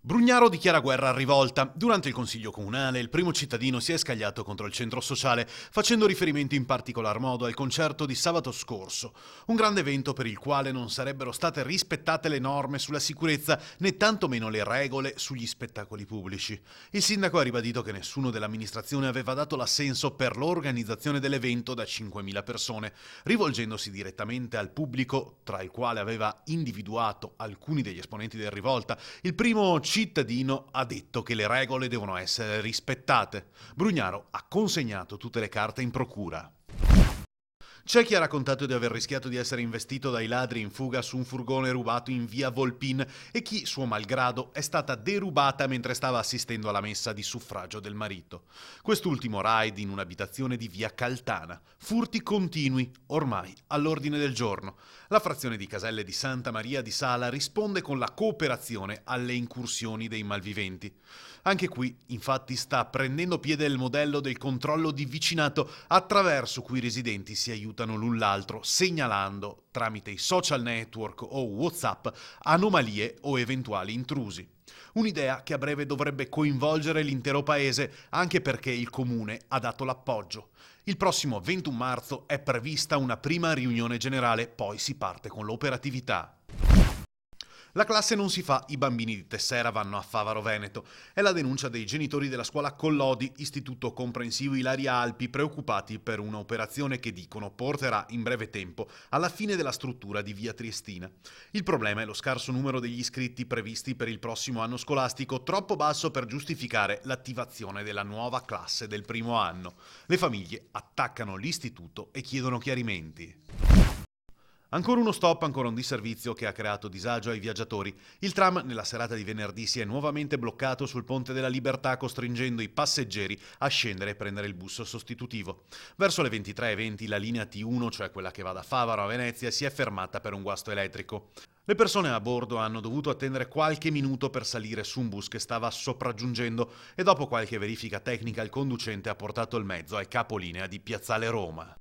Brugnaro dichiara guerra a Rivolta. Durante il consiglio comunale, il primo cittadino si è scagliato contro il centro sociale, facendo riferimento in particolar modo al concerto di sabato scorso, un grande evento per il quale non sarebbero state rispettate le norme sulla sicurezza né tantomeno le regole sugli spettacoli pubblici. Il sindaco ha ribadito che nessuno dell'amministrazione aveva dato l'assenso per l'organizzazione dell'evento da 5.000 persone, rivolgendosi direttamente al pubblico, tra il quale aveva individuato alcuni degli esponenti del Rivolta. Il primo cittadino ha detto che le regole devono essere rispettate. Brugnaro ha consegnato tutte le carte in procura. C'è chi ha raccontato di aver rischiato di essere investito dai ladri in fuga su un furgone rubato in via Volpin e chi, suo malgrado, è stata derubata mentre stava assistendo alla messa di suffragio del marito. Quest'ultimo raid in un'abitazione di via Caltana. Furti continui, ormai all'ordine del giorno. La frazione di Caselle di Santa Maria di Sala risponde con la cooperazione alle incursioni dei malviventi. Anche qui, infatti, sta prendendo piede il modello del controllo di vicinato attraverso cui i residenti si aiutano l'un l'altro, segnalando, tramite i social network o WhatsApp, anomalie o eventuali intrusi. Un'idea che a breve dovrebbe coinvolgere l'intero paese, anche perché il comune ha dato l'appoggio. Il prossimo 21 marzo è prevista una prima riunione generale, poi si parte con l'operatività. La classe non si fa, i bambini di Tessera vanno a Favaro Veneto. È la denuncia dei genitori della scuola Collodi, istituto comprensivo Ilaria Alpi, preoccupati per una operazione che dicono porterà in breve tempo alla fine della struttura di via Triestina. Il problema è lo scarso numero degli iscritti previsti per il prossimo anno scolastico, troppo basso per giustificare l'attivazione della nuova classe del primo anno. Le famiglie attaccano l'istituto e chiedono chiarimenti. Ancora uno stop, ancora un disservizio che ha creato disagio ai viaggiatori. Il tram nella serata di venerdì si è nuovamente bloccato sul Ponte della Libertà, costringendo i passeggeri a scendere e prendere il bus sostitutivo. Verso le 23:20 la linea T1, cioè quella che va da Favaro a Venezia, si è fermata per un guasto elettrico. Le persone a bordo hanno dovuto attendere qualche minuto per salire su un bus che stava sopraggiungendo e dopo qualche verifica tecnica il conducente ha portato il mezzo al capolinea di Piazzale Roma.